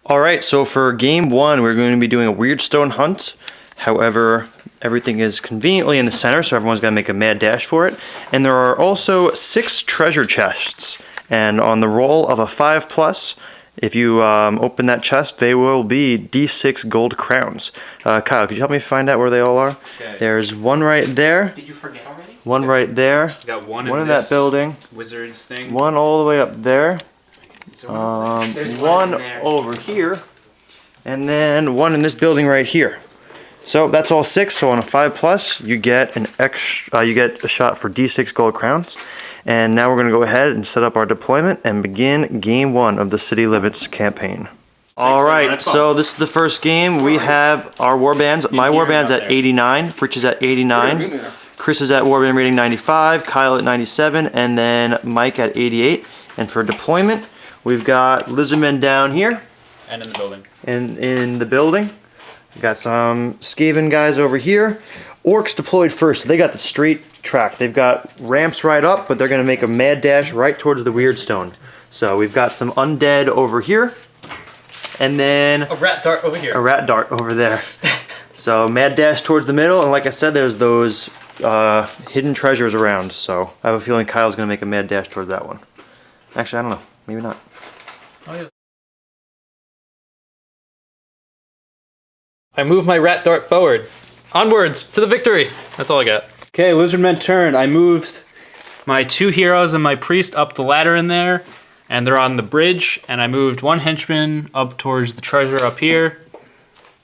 Alright, so for game 1, we're going to be doing a Wyrdstone hunt. However, everything is conveniently in the center, so everyone's got to make a mad dash for it. And there are also 6 treasure chests. And on the roll of a 5+, if you open that chest, they will be D6 gold crowns. Kyle, could you help me find out where they all are? Okay. There's one right there. Did you forget already? One right there. Got one in that building. Wizards thing. One all the way up there. One over here, and then one in this building right here. So that's all 6. So on a 5+, you get an extra. You get a shot for D6 gold crowns. And now we're going to go ahead and set up our deployment and begin game 1 of the City Limits campaign. All right, so this is the first game. We have our warbands. My warband's at 89. Rich is at 89. Chris is at warband rating 95. Kyle at 97, and then Mike at 88. And for deployment, we've got lizardmen down here. And in the building. And in the building. We've got some Skaven guys over here. Orcs deployed first. So they got the straight track. They've got ramps right up, but they're going to make a mad dash right towards the Wyrdstone. So we've got some undead over here. And then a rat dart over here. A rat dart over there. So mad dash towards the middle. And like I said, there's those hidden treasures around. So I have a feeling Kyle's going to make a mad dash towards that one. Actually, I don't know. Maybe not. Oh, yeah. I move my rat dart forward. Onwards to the victory. That's all I got. Okay, lizardmen turn. I moved my 2 heroes and my priest up the ladder in there, and they're on the bridge. And I moved 1 henchman up towards the treasure up here,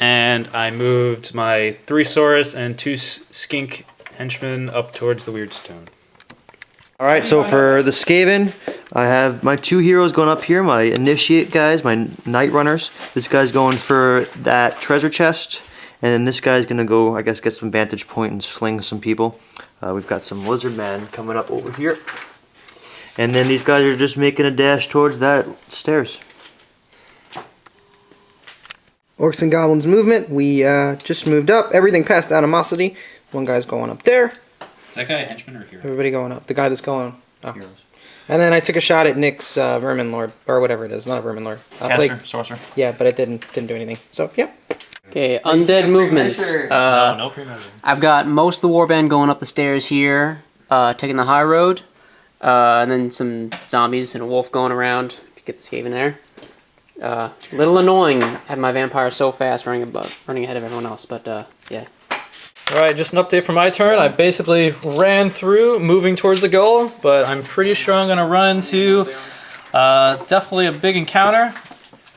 and I moved my 3 Saurus and 2 skink henchmen up towards the Wyrdstone. Alright, so for the Skaven, I have my 2 heroes going up here, my initiate guys, my night runners. This guy's going for that treasure chest, and then this guy's going to go, I guess, get some vantage point and sling some people. We've got some lizard men coming up over here. And then these guys are just making a dash towards that stairs. Orcs and Goblins movement, we just moved up. Everything past animosity. One guy's going up there. Is that guy a henchman or a hero? Everybody going up. The guy that's going. Oh. Heroes. And then I took a shot at Nick's Vermin Lord, or whatever it is. Not a Vermin Lord. Caster, sorcerer. Yeah, but it didn't do anything. So, yep. Okay, undead movement. No pre-measure. I've got most of the warband going up the stairs here, taking the high road, and then some zombies and a wolf going around to get the Skaven there. Little annoying having my vampire so fast running ahead of everyone else, but yeah. Alright, just an update for my turn. I basically ran through, moving towards the goal, but I'm pretty sure I'm going to run into definitely a big encounter.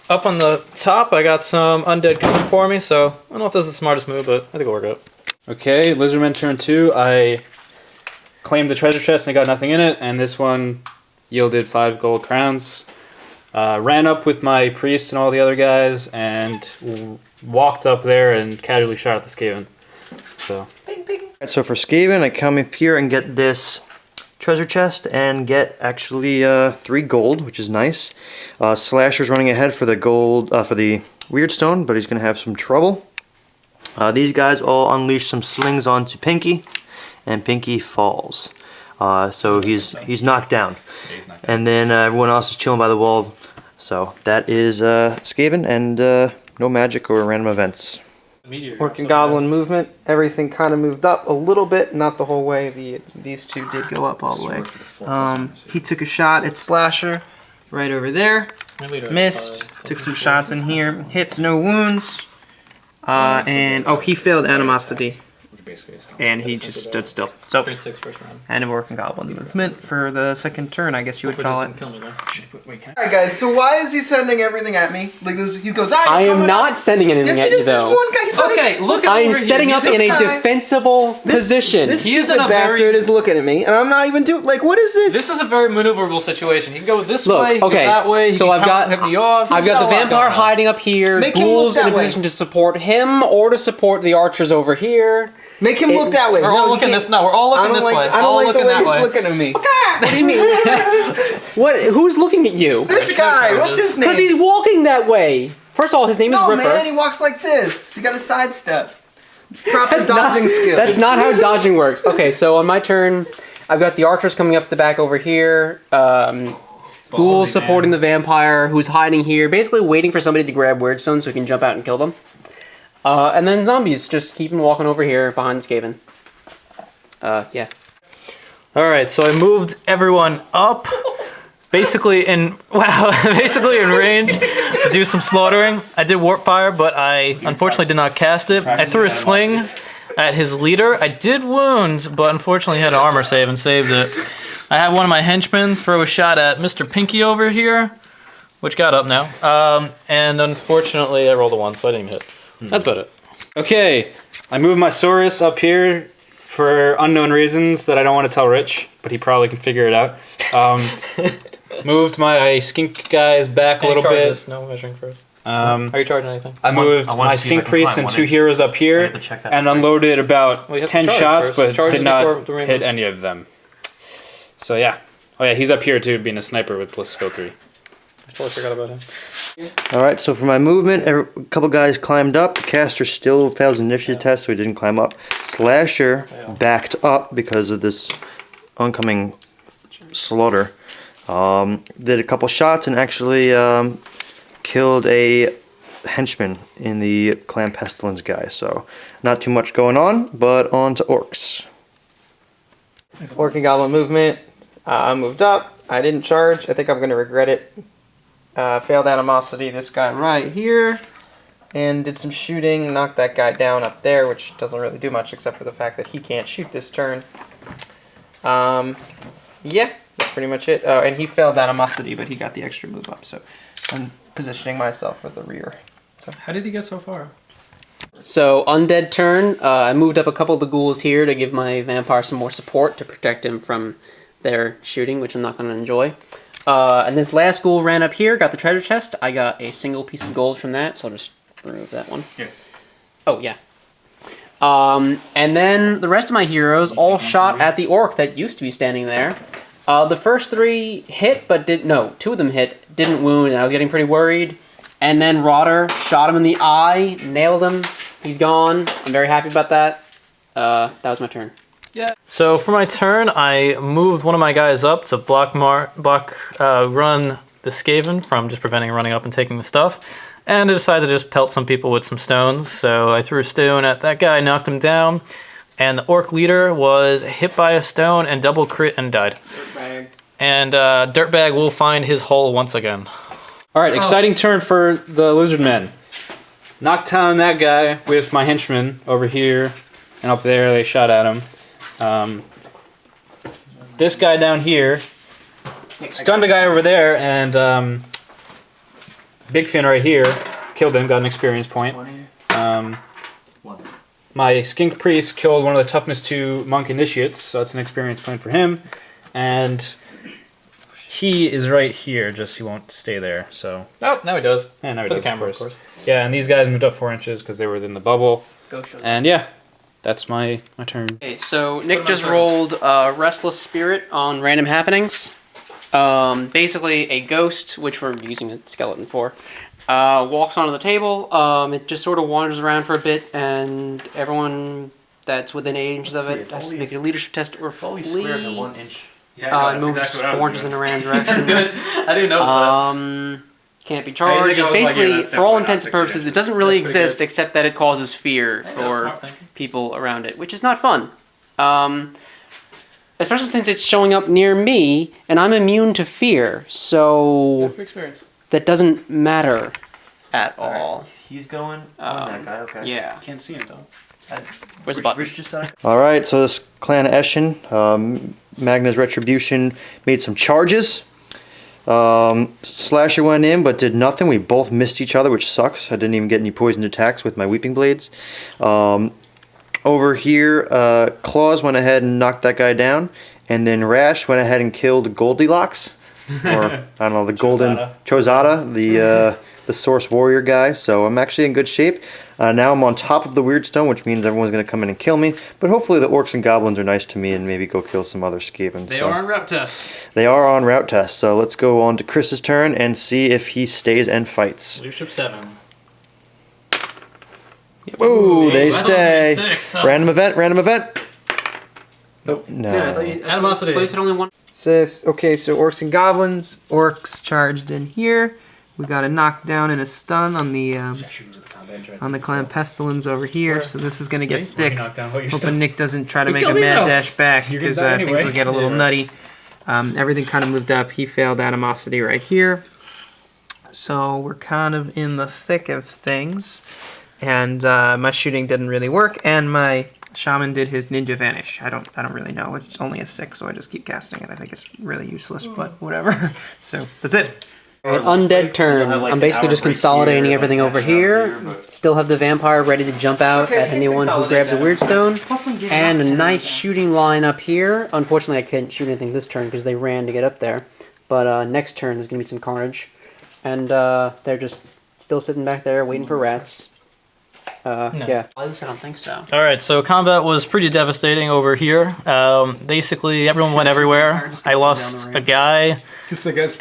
Up on the top, I got some undead coming for me, so I don't know if this is the smartest move, but I think it'll work out. Okay, lizardmen turn 2. I claimed the treasure chest and I got nothing in it, and this one yielded 5 gold crowns. Ran up with my priest and all the other guys, and walked up there and casually shot at the Skaven. So. So for Skaven, I come up here and get this treasure chest and get actually 3 gold, which is nice. Slasher's running ahead for the gold, for the Wyrdstone, but he's going to have some trouble. These guys all unleash some slings onto Pinky, and Pinky falls. So he's knocked down. Yeah, he's knocked down. And then everyone else is chilling by the wall. So that is Skaven, and no magic or random events. Orc and Goblin movement. Everything kind of moved up a little bit, not the whole way. These 2 did go up all the way. He took a shot at Slasher right over there. Missed. Took some shots in here. Hits, no wounds. And he failed animosity. And he just stood still. So, and a Orc and Goblin movement for the second turn, I guess you would call it. Alright guys, so why is he sending everything at me? Like this, he goes, I am not sending anything at you, though. One guy, he's Okay, look at I am over setting here. up in a defensible position. This He is stupid in a very- bastard is looking at me, and I'm not even doing, like, what is this? This is a very maneuverable situation. He can go this Look, way, he can okay, go that way. so I've got the vampire hiding up here, Make him ghouls look in a that way. position to support him or to support the archers over here. Make him look that way. We're all looking this. No, we're all looking this way. I don't all like the looking way that he's way. looking at me. What do you mean? What? Who's looking at you? This guy, what's his name? Because he's walking that way. First of all, his name is No, Ripper. man, he walks like this. You gotta sidestep. It's proper dodging skill. That's not how dodging works. Okay, so on my turn, I've got the archers coming up the back over here. Ghouls supporting the vampire who's hiding here, basically waiting for somebody to grab Wyrdstone so he can jump out and kill them. And then zombies just keep walking over here behind Skaven. Yeah. Alright, so I moved everyone up. Basically in range to do some slaughtering. I did warp fire, but I unfortunately did not cast it. I threw a sling at his leader. I did wound, but unfortunately had an armor save and saved it. I had one of my henchmen throw a shot at Mr. Pinky over here, which got up now. And unfortunately I rolled a 1, so I didn't even hit. That's about it. Okay, I moved my Saurus up here for unknown reasons that I don't want to tell Rich, but he probably can figure it out. Moved my skink guys back a little bit. No measuring first. Are you charging anything? I moved my skink priest and 2 heroes up here and unloaded about 10 shots, but did not hit any of them. So yeah. Oh yeah, he's up here too, being a sniper with plus skill 3. I totally forgot about him. Alright, so for my movement, a couple guys climbed up. The caster still fails the initiative test, so he didn't climb up. Slasher backed up because of this oncoming slaughter. Did a couple shots and actually killed a henchman in the Clan Pestilence guy. So not too much going on, but on to orcs. Orc and Goblin movement. I moved up. I didn't charge. I think I'm going to regret it. Failed animosity, this guy right here. And did some shooting. Knocked that guy down up there, which doesn't really do much except for the fact that he can't shoot this turn. Yeah, that's pretty much it. Oh, and he failed animosity, but he got the extra move up. So I'm positioning myself for the rear. So How did he get so far? So, undead turn. I moved up a couple of the ghouls here to give my vampire some more support to protect him from their shooting, which I'm not going to enjoy. And this last ghoul ran up here, got the treasure chest. I got a single piece of gold from that, so I'll just remove that one. Here. Oh, yeah. And then the rest of my heroes all shot at the orc that used to be standing there. The first 3 hit, but 2 of them hit, didn't wound, and I was getting pretty worried. And then Rotter shot him in the eye, nailed him. He's gone. I'm very happy about that. That was my turn. Yeah. So for my turn, I moved one of my guys up to run the Skaven from just preventing running up and taking the stuff. And I decided to just pelt some people with some stones. So I threw a stone at that guy, knocked him down. And the orc leader was hit by a stone and double crit and died. Dirtbag. And Dirtbag will find his hole once again. Alright, exciting turn for the lizard men. Knocked down that guy with my henchmen over here and up there. They shot at him. This guy down here stunned a guy over there, and Big Fin right here killed him, got an experience point. My skink priest killed one of the toughness 2 monk initiates, so that's an experience point for him. And he is right here, just he won't stay there. So Oh, now he does. yeah, now he For the does, camera, of course. of course. Yeah, and these guys moved up 4 inches because they were within the bubble. Go show them. And yeah, that's my turn. Okay, so Nick just rolled Restless Spirit on Random Happenings. Basically, a ghost, which we're using a skeleton for, walks onto the table. It just sort of wanders around for a bit, and everyone that's within 8 inches of it has to make a leadership test or flee. inch. It moves 4 inches in a random direction. That's good. I didn't notice that. Can't be I charged. think I It's was like, yeah, basically, that's for all definitely intents not and purposes, 6 it doesn't really That's pretty exist except that it causes fear That's for smart thinking. people around it, which is not fun. Especially since it's showing up near me, and I'm immune to fear, so Good for experience. that doesn't matter at all. He's going on that guy, okay. Yeah. Can't see him though. Where's the button? Alright, so this Clan Eshin, Magna's Retribution, made some charges. Slasher went in but did nothing. We both missed each other, which sucks. I didn't even get any poisoned attacks with my Weeping Blades. Over here, Claws went ahead and knocked that guy down. And then Rash went ahead and killed Goldilocks. Or, I don't know, the golden Chozada, the Source Warrior guy. So I'm actually in good shape. Now I'm on top of the Wyrdstone, which means everyone's going to come in and kill me. But hopefully the Orcs and Goblins are nice to me and maybe go kill some other Skaven. They are on route test. They are on route test. So let's go on to Chris's turn and see if he stays and fights. Leadership 7. Ooh, they that's stay. only 6, huh? Random event, random event. No. Yeah, I thought you, Animosity. I thought you said only one. Okay, so orcs and goblins. Orcs charged in here. We got a knockdown and a stun on the clan pestilence over here. So this is gonna get thick. Hoping Nick doesn't try to make a mad dash back because things will get a little nutty. Everything kind of moved up. He failed animosity right here. So we're kind of in the thick of things. And my shooting didn't really work, and my shaman did his ninja vanish. I don't really know. It's only a 6, so I just keep casting it. I think it's really useless, but whatever. So that's it. Alright, undead turn. I'm basically just consolidating everything over here. Still have the vampire ready to jump out at anyone who grabs a Wyrdstone. And a nice shooting line up here. Unfortunately, I couldn't shoot anything this turn because they ran to get up there. But next turn, there's going to be some carnage. And they're just still sitting back there waiting for rats. Yeah. At least I don't think so. All right, so combat was pretty devastating over here. Basically, everyone went everywhere. I lost a guy,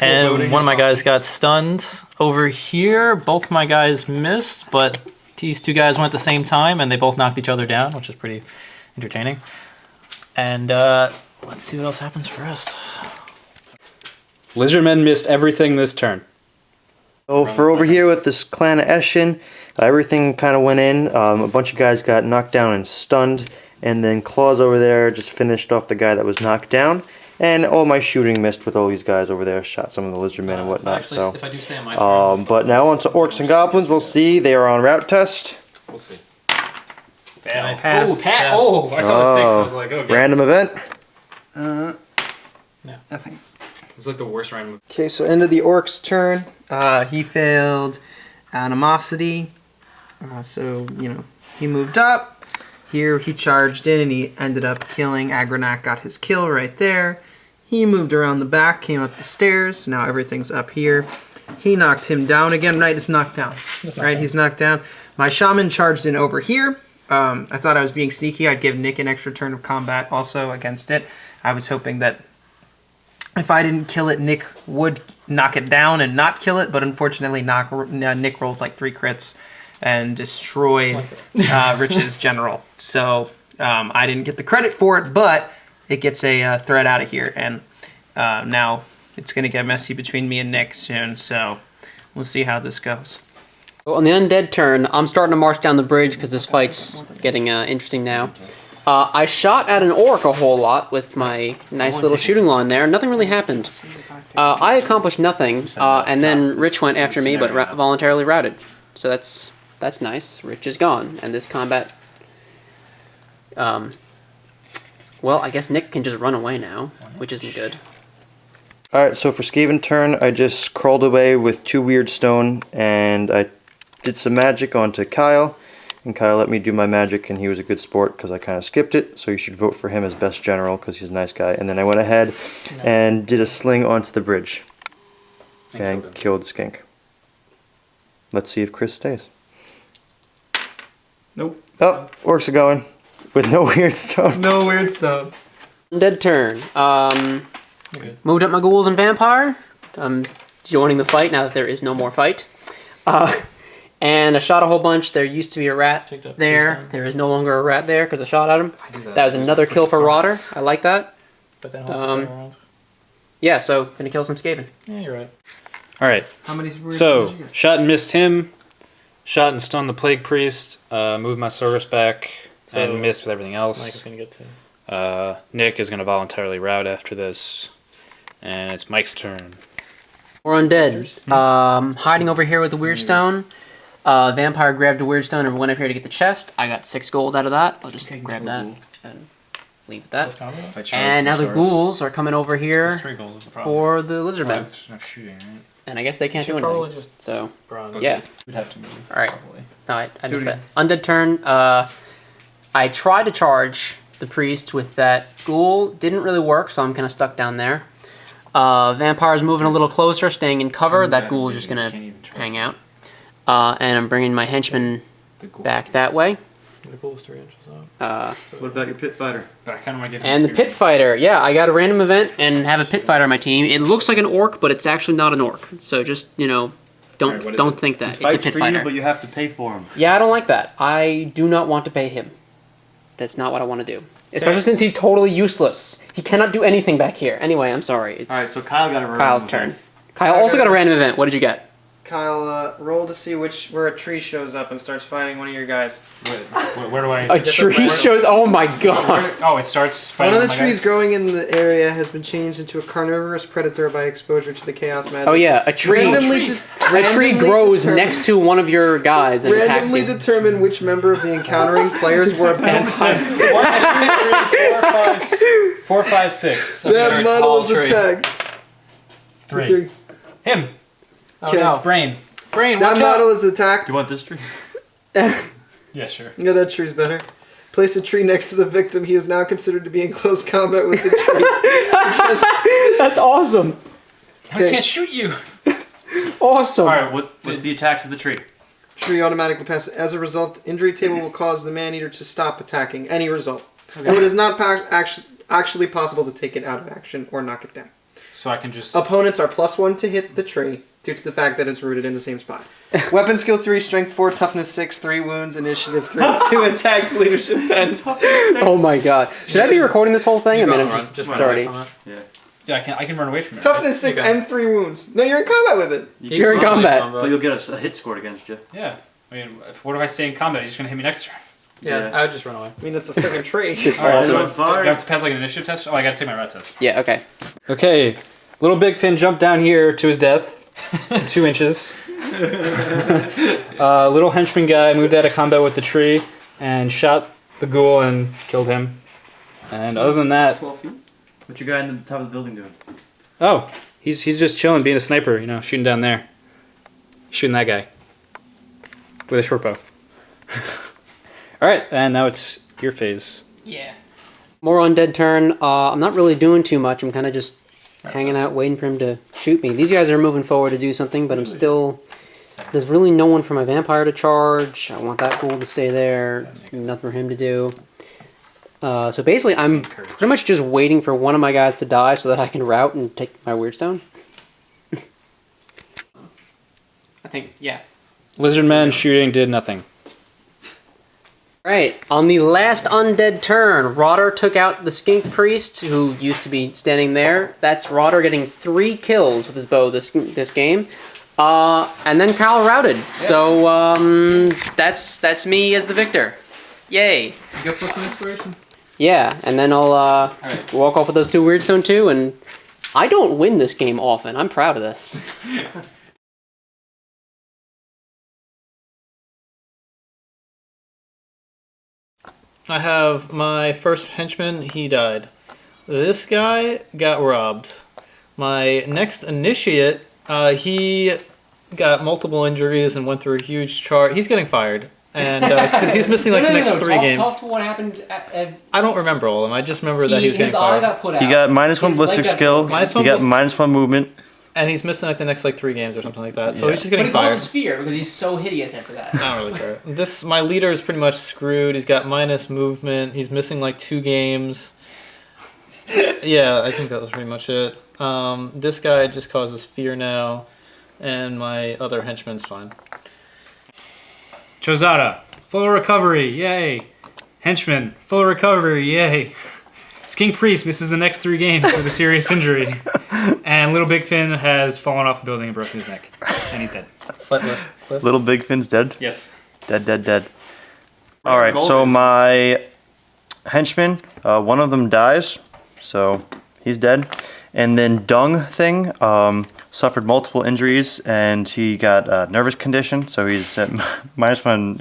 and one of my guys got stunned. Over here, both my guys missed, but these two guys went at the same time, and they both knocked each other down, which is pretty entertaining. And let's see what else happens first. Lizardmen missed everything this turn. So for over here with this clan of Eshin, everything kind of went in. A bunch of guys got knocked down and stunned, and then Claws over there just finished off the guy that was knocked down. And all my shooting missed with all these guys over there. Shot some of the lizardmen and whatnot. Actually, so, if I do stay on my turn, but now on to orcs and goblins. We'll see. They are on route test. We'll see. Pass. Oh, I saw the 6. I was like, oh, Random event. Nothing. It's like the worst random. Okay, so end of the orc's turn. He failed animosity. So, he moved up. Here he charged in and he ended up killing. Agronak got his kill right there. He moved around the back, came up the stairs. Now everything's up here. He knocked him down again. Right, it's knocked down. Right, he's knocked down. My shaman charged in over here. I thought I was being sneaky. I'd give Nick an extra turn of combat also against it. I was hoping that if I didn't kill it, Nick would knock it down and not kill it, but unfortunately Nick rolled like 3 crits and destroyed Rich's general. So I didn't get the credit for it, but it gets a threat out of here, and now it's going to get messy between me and Nick soon, so we'll see how this goes. So on the undead turn, I'm starting to march down the bridge because this fight's getting interesting now. I shot at an orc a whole lot with my nice little shooting line there. Nothing really happened. I accomplished nothing, and then Rich went after me, but voluntarily routed. So that's nice. Rich is gone, and this combat... well, I guess Nick can just run away now, which isn't good. Alright, so for Skaven turn, I just crawled away with 2 Wyrdstone, and I did some magic onto Kyle. And Kyle let me do my magic, and he was a good sport because I kind of skipped it. So you should vote for him as best general because he's a nice guy. And then I went ahead and did a sling onto the bridge and killed the skink. Let's see if Chris stays. Nope. Oh, orcs are going with no Wyrdstone. No Wyrdstone. Undead turn. Moved up my ghouls and vampire. I'm joining the fight now that there is no more fight. And I shot a whole bunch. There used to be a rat there. There is no longer a rat there because I shot at him. That was another kill for Rotter. I like that. but then around. Yeah, so gonna kill some Skaven. Yeah, you're right. All right. How many Wyrdstones So did you get? shot and missed him. Shot and stunned the plague priest. Moved my service back So, and missed with everything Mike is else. gonna get to. Nick is gonna voluntarily route after this, and it's Mike's turn. We're undead. Hiding over here with the Wyrdstone. Vampire grabbed a Wyrdstone and went up here to get the chest. I got 6 gold out of that. I'll just grab that and leave it at that. And now the ghouls are coming over here 3 goals is the problem. for the lizardmen. Shooting, right? And I guess they can't do Probably anything. just So, bronze. yeah. We'd have to move. Alright. Probably. Alright, I missed that. Undead turn. I tried to charge the priest with that ghoul. Didn't really work, so I'm kind of stuck down there. Vampire's moving a little closer, staying in cover. That ghoul is just going to hang out. And I'm bringing my henchman back that way. The goal is 3 inches out. What about your pit fighter? But I kind of want to get And the pit fighter. Yeah, I got a random event and have a pit fighter on my team. It looks like an orc, but it's actually not an orc. So just, don't Alright, what is don't it? think that. It's a pit fighter. you have to pay for him. Yeah, I don't like that. I do not want to pay him. That's not what I want to do. Especially since he's totally useless. He cannot do anything back here. Anyway, I'm sorry. It's Alright, so Kyle got a Kyle's turn. Kyle also got a random event. What did you get? Kyle, roll to see where a tree shows up and starts fighting one of your guys. Where do I? A tree shows. Oh my god. Oh, it starts One fighting of the my trees guys? growing in the area has been changed into a carnivorous predator by exposure to the chaos magic. Oh yeah, a tree. A tree grows next to one of your guys and attacks Randomly you. determine which member of the encountering players were abandoned. 1, 2, 3, 4, 5, 4, 5, 6. That model is attacked. 3. Him. Oh Okay. no. Brain. Brain, That watch out. model is attacked. You want this tree? Yeah, sure. Yeah, that tree's better. Place a tree next to the victim. He is now considered to be in close combat with the tree. That's awesome. I Okay. can't shoot you. Awesome. Alright, what's the attacks of the tree? Tree automatically passes. As a result, injury table will cause the man-eater to stop attacking. Any result. Though it is not actually possible to take it out of action or knock it down. So I can just. Opponents are +1 to hit the tree due to the fact that it's rooted in the same spot. Weapon skill 3, strength 4, toughness 6, 3 wounds, initiative 3, 2 attacks, leadership 10. Oh my god. Should I be recording this whole thing? I mean, I'm just it's already. Yeah, I can run away from it. Toughness 6 and 3 wounds. No, you're in combat with it. You're in combat. But you'll get a hit scored against you. Yeah. I mean, what if I stay in combat? He's just gonna hit me next turn. Yeah, I would just run away. I mean, it's a freaking tree. Alright, so on fire. do I have to pass like an initiative test? Oh, I gotta take my rat test. Yeah. Okay. Okay, little Big Fin jumped down here to his death, 2 inches. Little henchman guy moved out of combat with the tree and shot the ghoul and killed him. And other than that, 12 feet? What's your guy in the top of the building doing? oh, he's just chilling, being a sniper, you know, shooting down there, shooting that guy with a short bow. All right, and now it's your phase. Yeah. More undead turn. I'm not really doing too much. I'm kind of just hanging out, waiting for him to shoot me. These guys are moving forward to do something, but I'm still. There's really no one for my vampire to charge. I want that ghoul to stay there. Nothing for him to do. So basically, I'm pretty much just waiting for one of my guys to die so that I can route and take my Wyrdstone. I think, yeah. Lizardman shooting did nothing. Right, on the last undead turn, Rodder took out the skink priest who used to be standing there. That's Rodder getting 3 kills with his bow this game. And then Kyle routed. So that's me as the victor. Yay. You got plus 1 inspiration? Yeah, and then I'll walk off with those 2 Wyrdstone too, and I don't win this game often. I'm proud of this. I have my first henchman, he died. This guy got robbed. My next initiate, he got multiple injuries and went through a huge chart. He's getting fired. And because he's missing like the next 3 games. Talk to what happened I don't remember all of them. I just remember that he was getting his eye fired. got put out. You got -1 ballistic skill. Minus You one got bal- -1 movement. And he's missing like the next like 3 games or something like that. So Yeah. he's just But getting he fired. causes fear because he's so hideous after that. I don't really care. My leader is pretty much screwed. He's got minus movement. He's missing like 2 games. Yeah, I think that was pretty much it. This guy just causes fear now, and my other henchman's fine. Chozada, full recovery, yay. Henchman, full recovery, yay. Skink Priest misses the next 3 games with a serious injury. And Little Big Fin has fallen off a building and broken his neck. And he's dead. Slight lift. Little Big Fin's dead. Yes. Dead. Alright, so my henchmen, one of them dies, so he's dead. And then Dung Thing suffered multiple injuries and he got a nervous condition, so he's at -1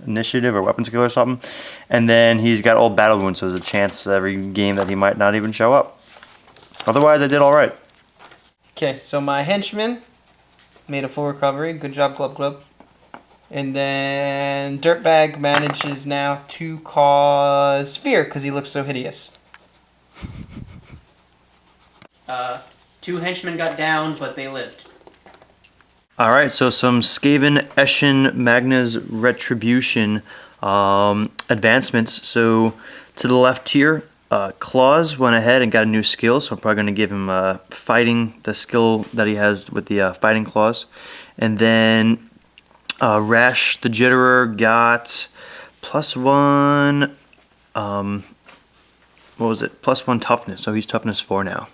initiative or weapon skill or something. And then he's got old battle wounds, so there's a chance every game that he might not even show up. Otherwise, I did alright. Okay, so my henchman made a full recovery. Good job, Glub Glub. And then Dirtbag manages now to cause fear because he looks so hideous. 2 henchmen got down, but they lived. Alright, so some Skaven Eshin Magna's Retribution advancements. So to the left here, Claus went ahead and got a new skill, so I'm probably going to give him fighting, the skill that he has with the fighting claws. And then Rash the Jitterer got +1 what was it? +1 toughness, so he's toughness 4 now.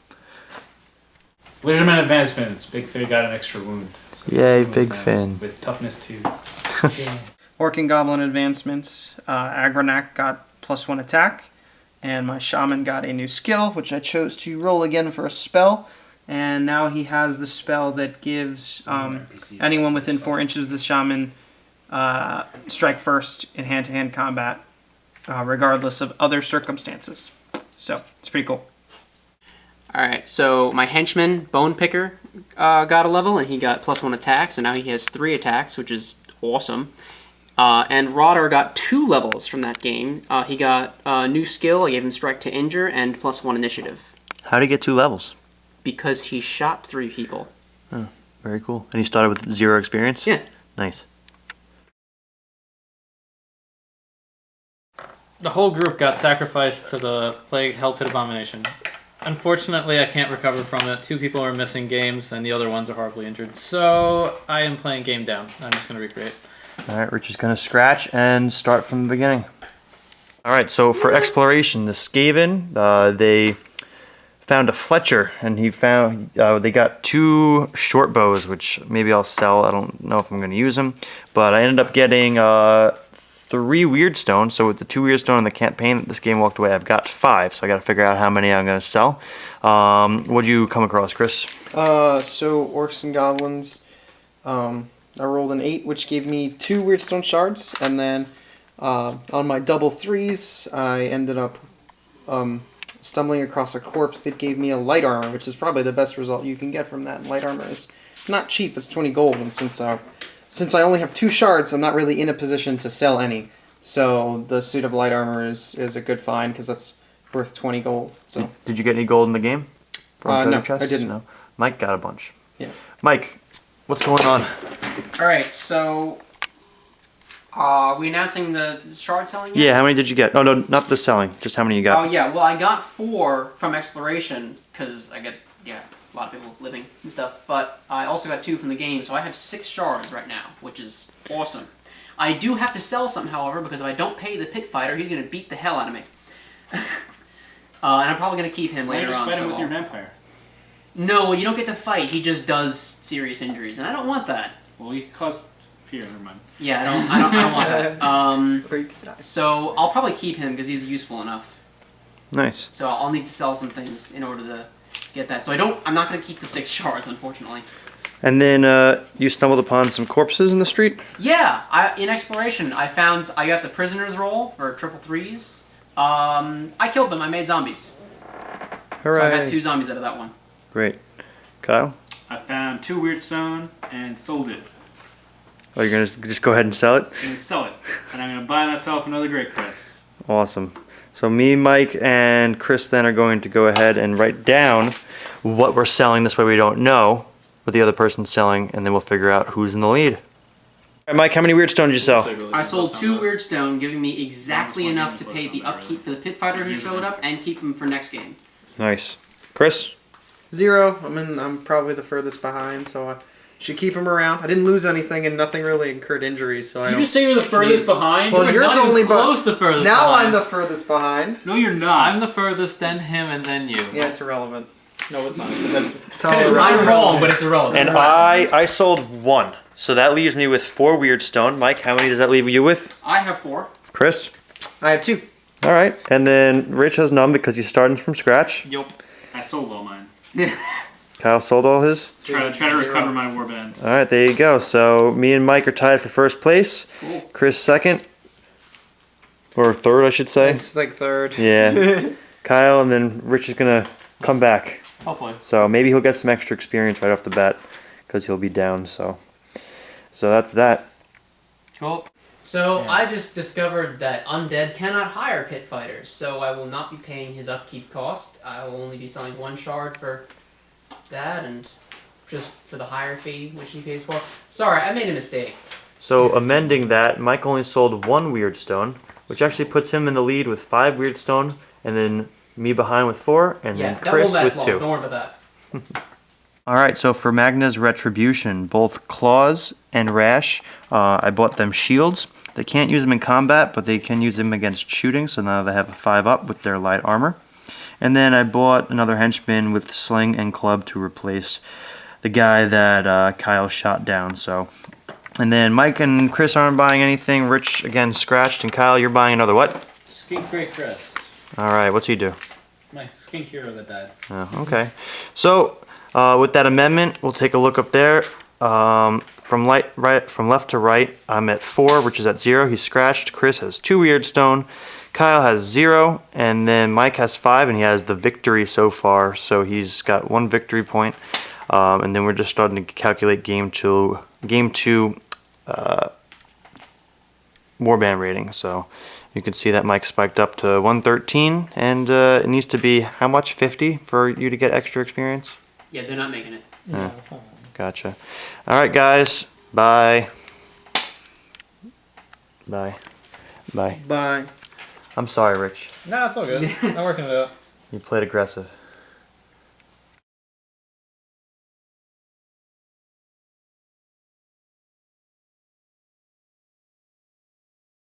Lizardman advancements. Big Fin got an extra wound. So he's Yay, toughness Big now Fin. with toughness 2. Orc and Goblin advancements. Agronak got +1 attack, and my Shaman got a new skill, which I chose to roll again for a spell. And now he has the spell that gives anyone within 4 inches of the Shaman strike first in hand-to-hand combat, regardless of other circumstances. So it's pretty cool. Alright, so my henchman, Bone Picker, got a level, and he got +1 attack, so now he has 3 attacks, which is awesome. And Rodder got 2 levels from that game. He got a new skill, I gave him Strike to Injure, and +1 initiative. How did he get 2 levels? Because he shot 3 people. Oh, very cool. And he started with 0 experience? Yeah. Nice. The whole group got sacrificed to the Plague Hell Pit Abomination. Unfortunately, I can't recover from it. 2 people are missing games, and the other ones are horribly injured. So I am playing game down. I'm just going to recreate. Alright, Rich is going to scratch and start from the beginning. Alright, so for exploration, the Skaven, they found a Fletcher, and they got 2 short bows, which maybe I'll sell. I don't know if I'm going to use them. But I ended up getting 3 Wyrdstone, so with the 2 Wyrdstone in the campaign that this game walked away, I've got 5, so I got to figure out how many I'm going to sell. What'd you come across, Chris? So Orcs and Goblins, I rolled an 8, which gave me 2 Wyrdstone shards, and then on my double 3s, I ended up stumbling across a corpse that gave me a light armor, which is probably the best result you can get from that. Light armor is not cheap; it's 20 gold, and since I only have 2 shards, I'm not really in a position to sell any. So the suit of light armor is a good find because that's worth 20 gold. So Did you get any gold in the game? From no, treasure chests? I didn't. No. Mike got a bunch. Yeah. Mike, what's going on? Alright, so... we announcing the shard selling yet? Yeah, how many did you get? Oh, no, not the selling. Just how many you got. Oh yeah, well I got 4 from exploration, because I get, a lot of people living and stuff, but I also got 2 from the game, so I have 6 shards right now, which is awesome. I do have to sell some, however, because if I don't pay the pit fighter, he's going to beat the hell out of me. And I'm probably going to keep him later on. Just fight him with your vampire. No, you don't get to fight, he just does serious injuries, and I don't want that. Well, you can cause fear, never mind. Yeah, I don't want that. So I'll probably keep him because he's useful enough. Nice. So I'll need to sell some things in order to get that. So I'm not going to keep the 6 shards, unfortunately. And then you stumbled upon some corpses in the street? Yeah, in exploration, I got the prisoner's roll for triple 3s. I killed them. I made zombies. Hooray. So I got 2 zombies out of that one. Great. Kyle? I found 2 Wyrdstone and sold it. Oh, you're going to just go ahead and sell it? I'm going to sell it. And I'm going to buy myself another Great Crest. Awesome. So me, Mike, and Chris then are going to go ahead and write down what we're selling. This way we don't know what the other person's selling, and then we'll figure out who's in the lead. All right, Mike, how many Wyrdstone did you sell? I sold 2 Wyrdstone, giving me exactly enough to pay the upkeep for the pit fighter who showed up and keep him for next game. Nice. Chris? 0. I'm probably the furthest behind, so I should keep him around. I didn't lose anything, and nothing really incurred injuries, so I don't. You just say you're the furthest behind? Well, you're not the even only close the furthest Now behind. I'm the furthest behind. No, you're not. I'm the furthest, then him, and then you. Yeah, it's irrelevant. No, it's not. It's all I'm irrelevant. wrong, but it's irrelevant. And I sold 1. So that leaves me with 4 Wyrdstone. Mike, how many does that leave you with? I have 4. Chris? I have 2. All right. And then Rich has none because he's starting from scratch. Yup. I sold all mine. Kyle sold all his. Try to recover my warband. All right, there you go. So me and Mike are tied for first place. Cool. Chris second. Or third, I should say. It's like 3rd. Yeah. Kyle, and then Rich is going to come back. Hopefully. So maybe he'll get some extra experience right off the bat because he'll be down. So that's that. Cool. So I just discovered that Undead cannot hire pit fighters, so I will not be paying his upkeep cost. I will only be selling 1 shard for that, and just for the hire fee, which he pays for. Sorry, I made a mistake. So amending that, Mike only sold 1 Wyrdstone, which actually puts him in the lead with 5 Wyrdstone, and then me behind with 4, and Yeah, then that Chris won't last with long. 2. Don't worry about that. Alright, so for Magna's Retribution, both Claws and Rash, I bought them shields. They can't use them in combat, but they can use them against shooting, so now they have a 5 up with their light armor. And then I bought another henchman with sling and club to replace the guy that Kyle shot down. So, and then Mike and Chris aren't buying anything. Rich again scratched, and Kyle, you're buying another what? Skink Great Chris. All right, what's he do? My skink hero that died. Oh, okay. So with that amendment, we'll take a look up there. From left to right, I'm at 4, Rich is at 0. He's scratched. Chris has 2 Wyrdstone. Kyle has 0, and then Mike has 5, and he has the victory so far. So he's got 1 victory point. And then we're just starting to calculate game two warband rating. So you can see that Mike spiked up to 113, and it needs to be how much? 50 for you to get extra experience? Yeah, they're not making it. Yeah. Gotcha. All right, guys. Bye. Bye. Bye. Bye. I'm sorry, Rich. Nah, it's all good. I'm working it out. You played aggressive.